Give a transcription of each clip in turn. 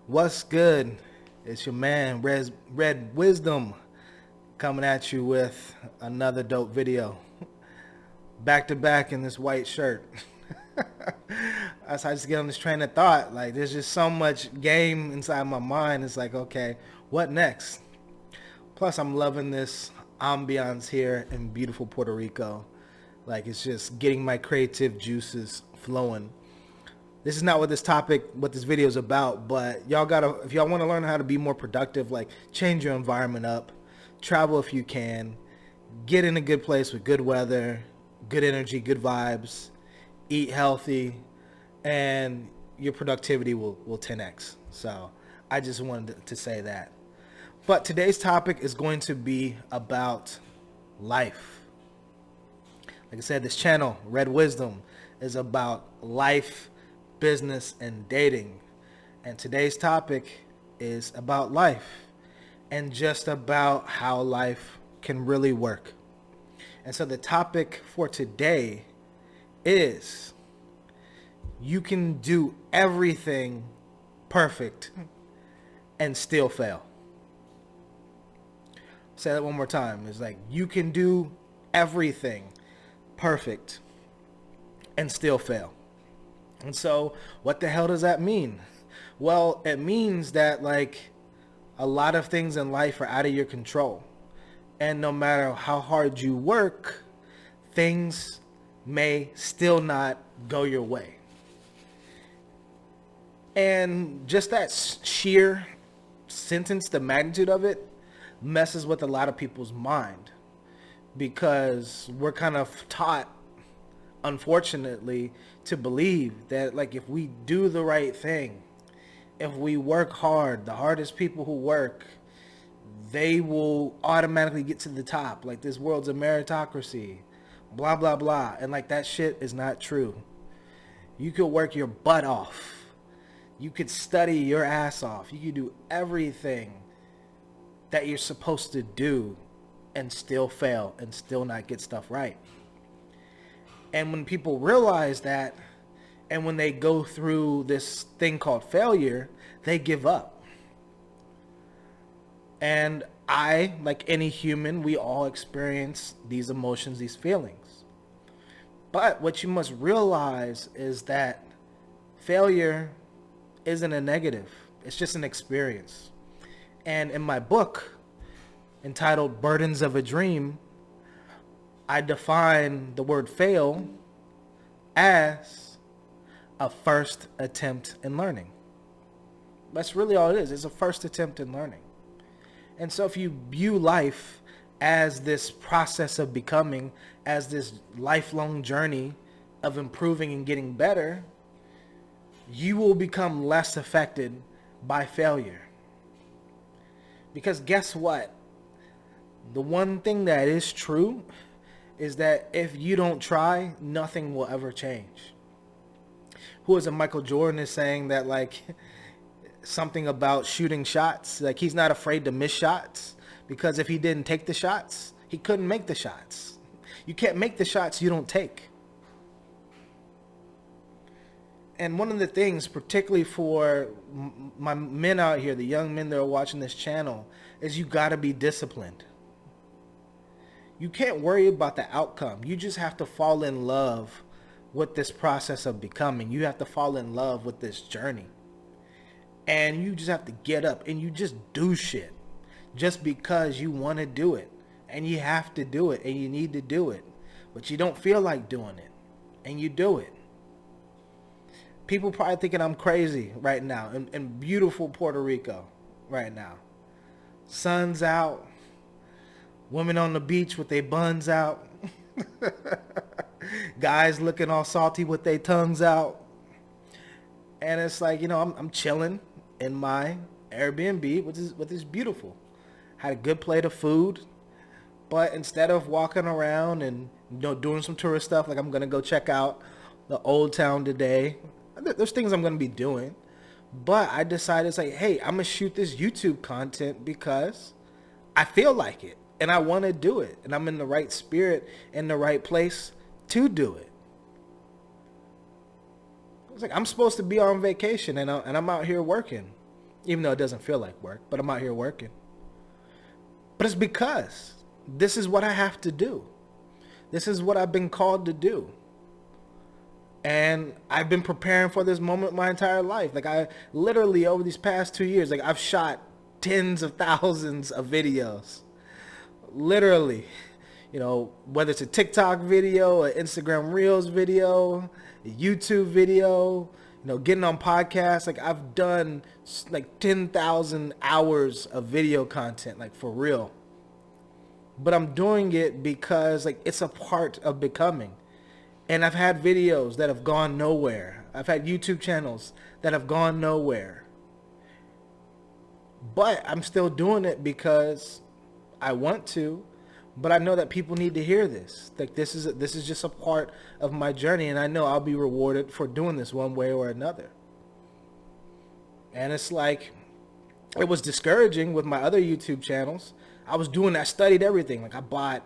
What's good? It's your man, Red Wisdom, coming at you with another dope video. Back to back in this white shirt. As I just get on this train of thought, like there's just so much game inside my mind. It's like, okay, what next? Plus, I'm loving this ambiance here in beautiful Puerto Rico. Like it's just getting my creative juices flowing. This is not what this video is about, but y'all gotta, if y'all want to learn how to be more productive, like change your environment up, travel if you can, get in a good place with good weather, good energy, good vibes, eat healthy, and your productivity will 10x. So I just wanted to say that. But today's topic is going to be about life. Like I said, this channel, Red Wisdom, is about life, business, and dating. And today's topic is about life and just about how life can really work. And so the topic for today is you can do everything perfect and still fail. Say that one more time. It's like you can do everything perfect and still fail. And so what the hell does that mean? Well, it means that like a lot of things in life are out of your control. And no matter how hard you work, things may still not go your way. And just that sheer sentence, the magnitude of it, messes with a lot of people's mind. Because we're kind of taught, unfortunately, to believe that like if we do the right thing, if we work hard, the hardest people who work, they will automatically get to the top. Like this world's a meritocracy, blah, blah, blah. And like that shit is not true. You could work your butt off. You could study your ass off. You could do everything that you're supposed to do and still fail and still not get stuff right. And when people realize that, and when they go through this thing called failure, they give up. And I, like any human, we all experience these emotions, these feelings. But what you must realize is that failure isn't a negative. It's just an experience. And in my book, entitled Burdens of a Dream, I define the word fail as a first attempt in learning. That's really all it is. It's a first attempt in learning. And so if you view life as this process of becoming, as this lifelong journey of improving and getting better, you will become less affected by failure. Because guess what? The one thing that is true is that if you don't try, nothing will ever change. Who is it? Michael Jordan is saying that like something about shooting shots. Like he's not afraid to miss shots because if he didn't take the shots, he couldn't make the shots. You can't make the shots you don't take. And one of the things, particularly for my men out here, the young men that are watching this channel, is you got to be disciplined. You can't worry about the outcome. You just have to fall in love with this process of becoming. You have to fall in love with this journey. And you just have to get up and you just do shit just because you want to do it. And you have to do it and you need to do it. But you don't feel like doing it. And you do it. People probably thinking I'm crazy right now in beautiful Puerto Rico right now. Sun's out. Women on the beach with their buns out. Guys looking all salty with their tongues out. And it's like, you know, I'm chilling in my Airbnb, which is beautiful. Had a good plate of food. But instead of walking around and doing some tourist stuff, like I'm going to go check out the old town today. There's things I'm going to be doing. But I decided, it's like, hey, I'm going to shoot this YouTube content because I feel like it. And I want to do it. And I'm in the right spirit, in the right place to do it. It's like I'm supposed to be on vacation and I'm out here working. even though it doesn't feel like work, but I'm out here working. But it's because this is what I have to do. This is what I've been called to do. And I've been preparing for this moment my entire life. Like, I literally, over these past 2 years, like, I've shot tens of thousands of videos. Literally. You know, whether it's a TikTok video, an Instagram Reels video, a YouTube video, you know, getting on podcasts. Like, I've done like 10,000 hours of video content, like, for real. But I'm doing it because, like, it's a part of becoming. And I've had videos that have gone nowhere. I've had YouTube channels that have gone nowhere. But I'm still doing it because I want to. But I know that people need to hear this. Like, this is just a part of my journey, and I know I'll be rewarded for doing this one way or another. And it's like, it was discouraging with my other YouTube channels. I was doing, I studied everything. Like, I bought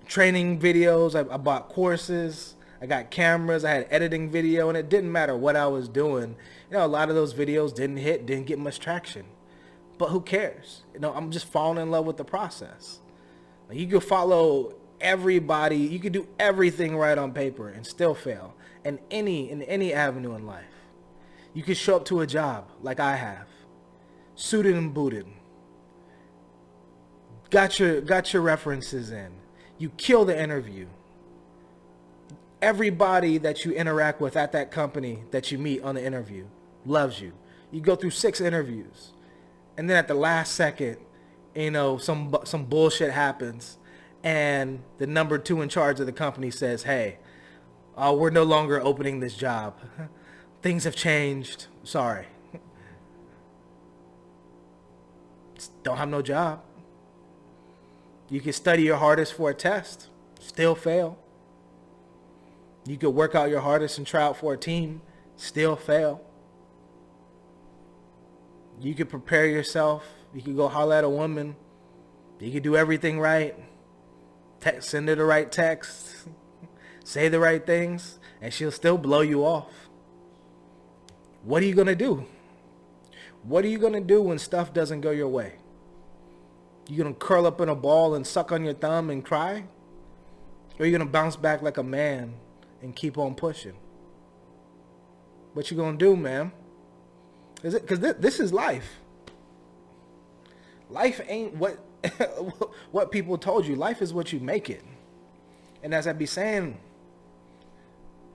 training videos, I bought courses, I got cameras, I had editing video, and it didn't matter what I was doing. You know, a lot of those videos didn't get much traction. But who cares? You know, I'm just falling in love with the process. Like, you could follow everybody, you could do everything right on paper and still fail in any avenue in life. You could show up to a job like I have, suited and booted, got your references in, you kill the interview. Everybody that you interact with at that company that you meet on the interview loves you. You go through 6 interviews, and then at the last second, you know, some bullshit happens, and the number 2 in charge of the company says, hey, we're no longer opening this job. Things have changed. Sorry. Don't have no job. You can study your hardest for a test, still fail. You could work out your hardest and try out for a team, still fail. You could prepare yourself. You could go holler at a woman. You could do everything right. Send her the right text. Say the right things. And she'll still blow you off. What are you going to do? What are you going to do when stuff doesn't go your way? You going to curl up in a ball and suck on your thumb and cry? Or are you going to bounce back like a man and keep on pushing? What you going to do, man? Is it? Because this is life. Life ain't what people told you. Life is what you make it. And as I be saying,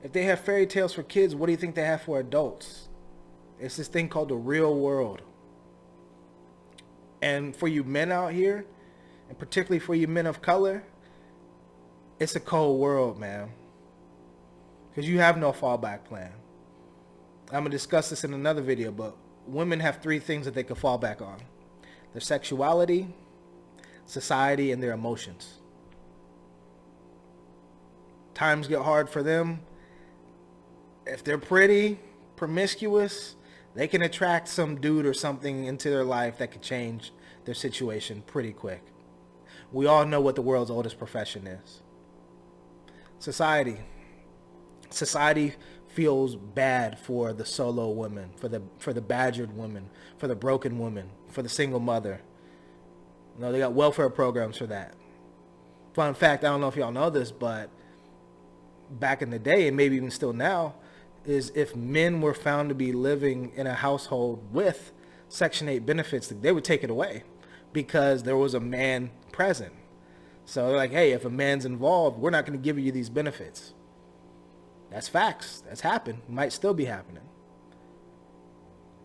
if they have fairy tales for kids, what do you think they have for adults? It's this thing called the real world. And for you men out here, and particularly for you men of color, it's a cold world, man. Because you have no fallback plan. I'm going to discuss this in another video, but women have 3 things that they can fall back on. Their sexuality, society, and their emotions. Times get hard for them. If they're pretty, promiscuous, they can attract some dude or something into their life that could change their situation pretty quick. We all know what the world's oldest profession is. Society. Society feels bad for the solo woman, for the badgered woman, for the broken woman, for the single mother. You know, they got welfare programs for that. Fun fact, I don't know if y'all know this, but back in the day, and maybe even still now, is if men were found to be living in a household with Section 8 benefits, they would take it away because there was a man present. So they're like, hey, if a man's involved, we're not going to give you these benefits. That's facts. That's happened. Might still be happening.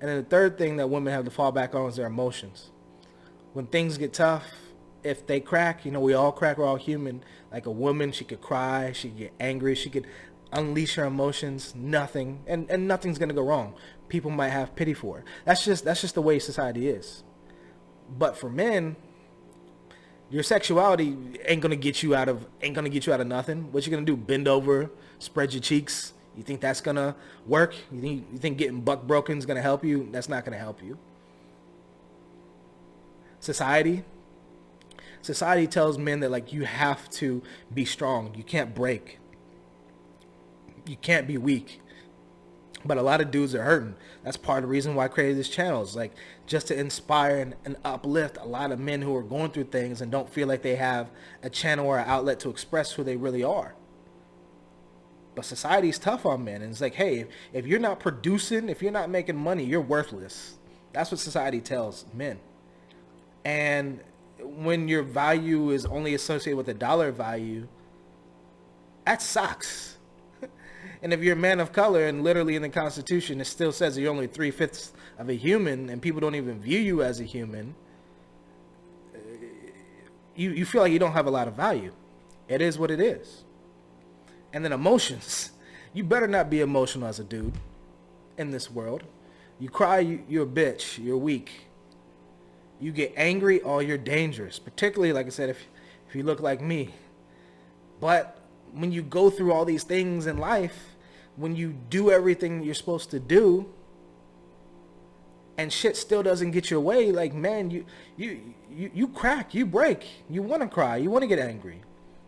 And then the third thing that women have to fall back on is their emotions. When things get tough, if they crack, you know, we all crack, we're all human. Like a woman, she could cry, she could get angry, she could unleash her emotions, nothing, and nothing's gonna go wrong. People might have pity for her. That's just the way society is. But for men, your sexuality ain't gonna get you out of nothing. What you gonna do? Bend over, spread your cheeks? You think that's gonna work? You think getting buck broken is gonna help you? That's not gonna help you. Society tells men that, like, you have to be strong. You can't break. You can't be weak. But a lot of dudes are hurting. That's part of the reason why I created this channel. Is like just to inspire and uplift a lot of men who are going through things and don't feel like they have a channel or an outlet to express who they really are. But society's tough on men. And it's like, hey, if you're not producing, if you're not making money, you're worthless. That's what society tells men. And when your value is only associated with a dollar value, that sucks. And if you're a man of color, and literally in the Constitution it still says you're only 3/5 of a human, and people don't even view you as a human, you feel like you don't have a lot of value. It is what it is. And then emotions. You better not be emotional as a dude in this world. You cry, you're a bitch, you're weak. You get angry, oh, you're dangerous. Particularly, like I said, if you look like me. But when you go through all these things in life, when you do everything you're supposed to do, and shit still doesn't get your way, like, man, you crack, you break, you want to cry, you want to get angry.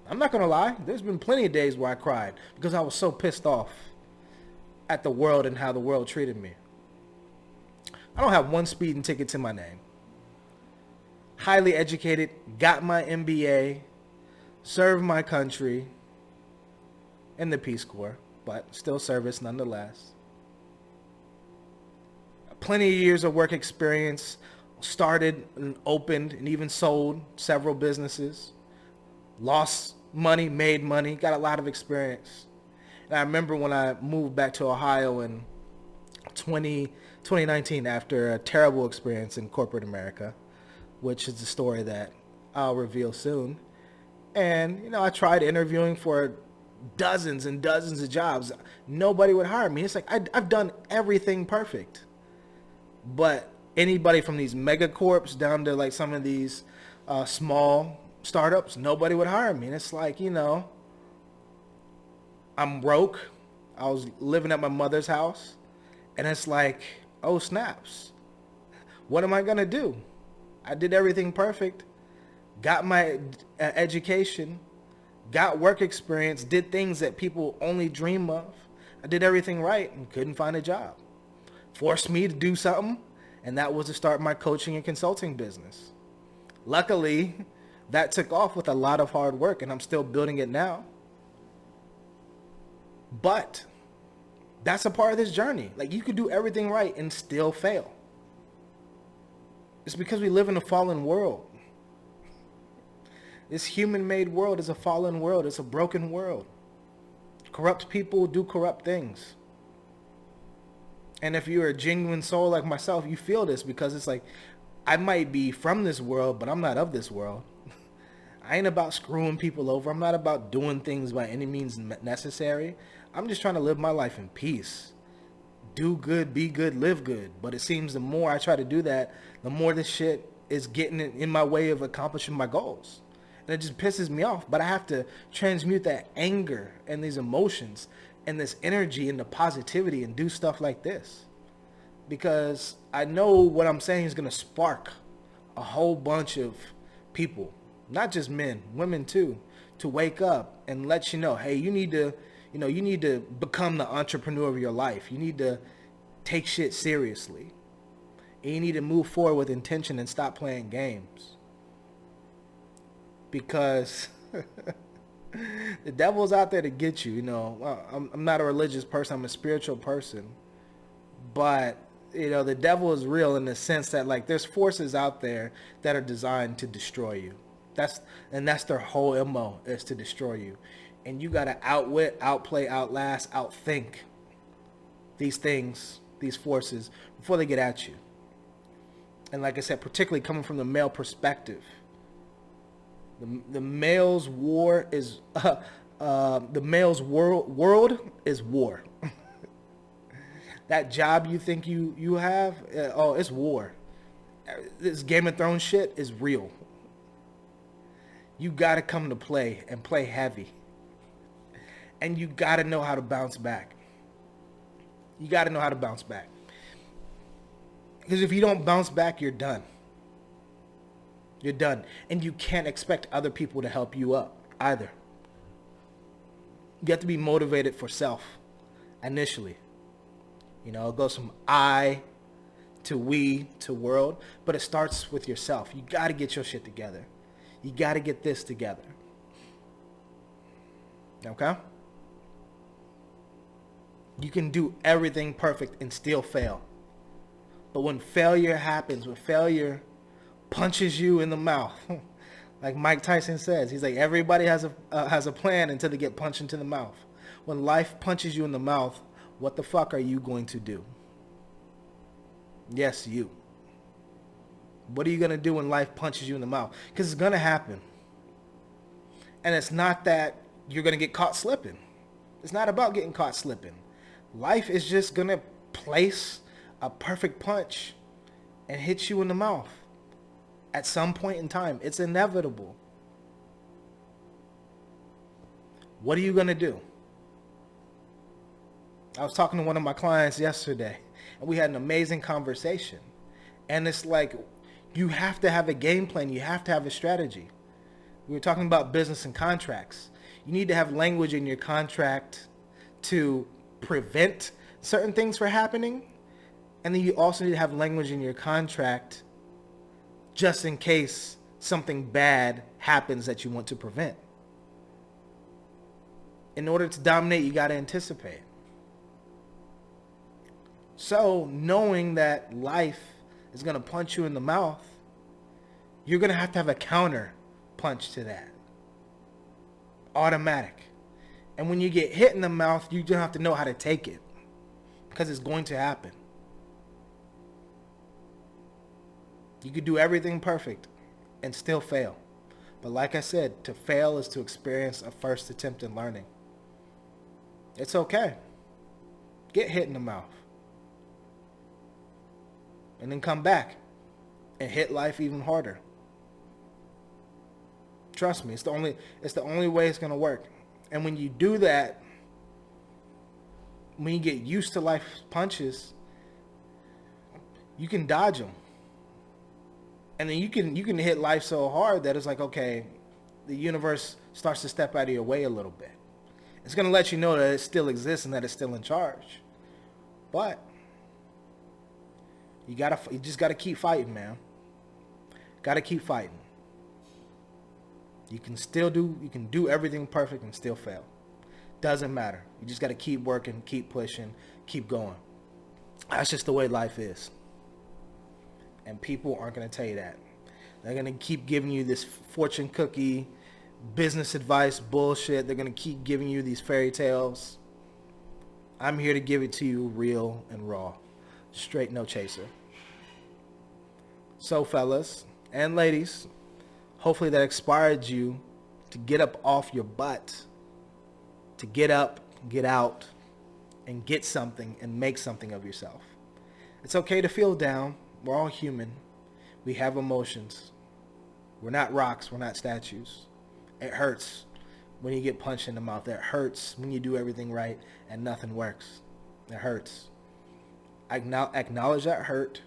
I'm not gonna lie, there's been plenty of days where I cried because I was so pissed off at the world and how the world treated me. I don't have one speeding ticket to my name. Highly educated, got my MBA, served my country in the Peace Corps, but still service nonetheless. Plenty of years of work experience, started and opened and even sold several businesses, lost money, made money, got a lot of experience. And I remember when I moved back to Ohio in 2019 after a terrible experience in corporate America, which is a story that I'll reveal soon. And, you know, I tried interviewing for dozens and dozens of jobs. Nobody would hire me. It's like, I've done everything perfect. But anybody from these megacorps down to like some of these small startups, nobody would hire me. And it's like, you know, I'm broke. I was living at my mother's house. And it's like, oh, snaps. What am I going to do? I did everything perfect. Got my education. Got work experience. Did things that people only dream of. I did everything right and couldn't find a job. Forced me to do something. And that was to start my coaching and consulting business. Luckily, that took off with a lot of hard work, and I'm still building it now. But that's a part of this journey. Like, you could do everything right and still fail. It's because we live in a fallen world. This human-made world is a fallen world. It's a broken world. Corrupt people do corrupt things. And if you're a genuine soul like myself, you feel this because it's like, I might be from this world, but I'm not of this world. I ain't about screwing people over. I'm not about doing things by any means necessary. I'm just trying to live my life in peace. Do good, be good, live good. But it seems the more I try to do that, the more this shit is getting in my way of accomplishing my goals. And it just pisses me off. But I have to transmute that anger and these emotions and this energy into positivity and do stuff like this. Because I know what I'm saying is going to spark a whole bunch of people, not just men, women too, to wake up and let you know, hey, you need to become the entrepreneur of your life. You need to take shit seriously. And you need to move forward with intention and stop playing games. Because the devil's out there to get you. You know, well, I'm not a religious person. I'm a spiritual person. But, you know, the devil is real in the sense that, like, there's forces out there that are designed to destroy you. That's their whole MO, is to destroy you. And you got to outwit, outplay, outlast, outthink these things, these forces, before they get at you. And like I said, particularly coming from the male perspective, the male's war is the male's world is war. That job you think you have, it's war. This Game of Thrones shit is real. You got to come to play and play heavy. And you got to know how to bounce back. You got to know how to bounce back. Because if you don't bounce back, you're done. You're done. And you can't expect other people to help you up either. You have to be motivated for self initially. You know, it goes from I to we to world, but it starts with yourself. You got to get your shit together. You got to get this together. Okay? You can do everything perfect and still fail. But when failure happens, when failure punches you in the mouth, like Mike Tyson says, he's like, everybody has a plan until they get punched into the mouth. When life punches you in the mouth, what the fuck are you going to do? Yes, you. What are you going to do when life punches you in the mouth? Because it's going to happen. And it's not that you're going to get caught slipping. It's not about getting caught slipping. Life is just going to place a perfect punch and hit you in the mouth at some point in time. It's inevitable. What are you going to do? I was talking to one of my clients yesterday, and we had an amazing conversation. And it's like, you have to have a game plan. You have to have a strategy. We were talking about business and contracts. You need to have language in your contract to prevent certain things from happening. And then you also need to have language in your contract just in case something bad happens that you want to prevent. In order to dominate, you got to anticipate. So knowing that life is going to punch you in the mouth, you're going to have a counter punch to that. Automatic. And when you get hit in the mouth, you don't have to know how to take it, because it's going to happen. You could do everything perfect and still fail. But like I said, to fail is to experience a first attempt in learning. It's okay. Get hit in the mouth. And then come back and hit life even harder. Trust me, it's the only way it's going to work. And when you do that, when you get used to life's punches, you can dodge them. And then you can hit life so hard that it's like, okay, the universe starts to step out of your way a little bit. It's going to let you know that it still exists and that it's still in charge. But you just got to keep fighting, man. Got to keep fighting. You can do everything perfect and still fail. Doesn't matter. You just got to keep working, keep pushing, keep going. That's just the way life is. And people aren't going to tell you that. They're going to keep giving you this fortune cookie, business advice bullshit. They're going to keep giving you these fairy tales. I'm here to give it to you real and raw. Straight, no chaser. So fellas and ladies, hopefully that inspired you to get up off your butt, to get up, get out, and get something and make something of yourself. It's okay to feel down. We're all human. We have emotions. We're not rocks. We're not statues. It hurts when you get punched in the mouth. It hurts when you do everything right and nothing works. It hurts. Acknowledge that hurt.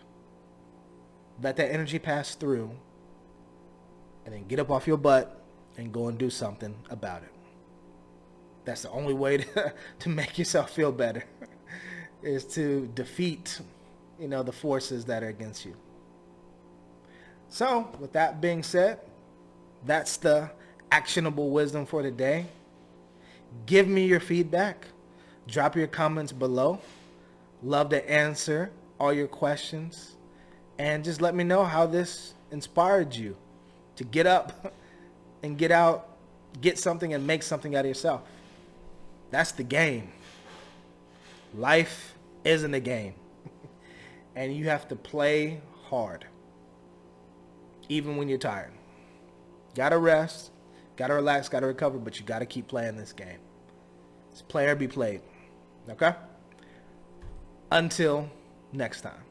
Let that energy pass through. And then get up off your butt and go and do something about it. That's the only way to make yourself feel better, is to defeat, the forces that are against you. So, with that being said, that's the actionable wisdom for today. Give me your feedback. Drop your comments below. Love to answer all your questions. And just let me know how this inspired you to get up and get out, get something and make something out of yourself. That's the game. Life isn't a game. And you have to play hard. Even when you're tired. Gotta rest, gotta relax, gotta recover, but you gotta keep playing this game. It's play or be played. Okay? Until next time.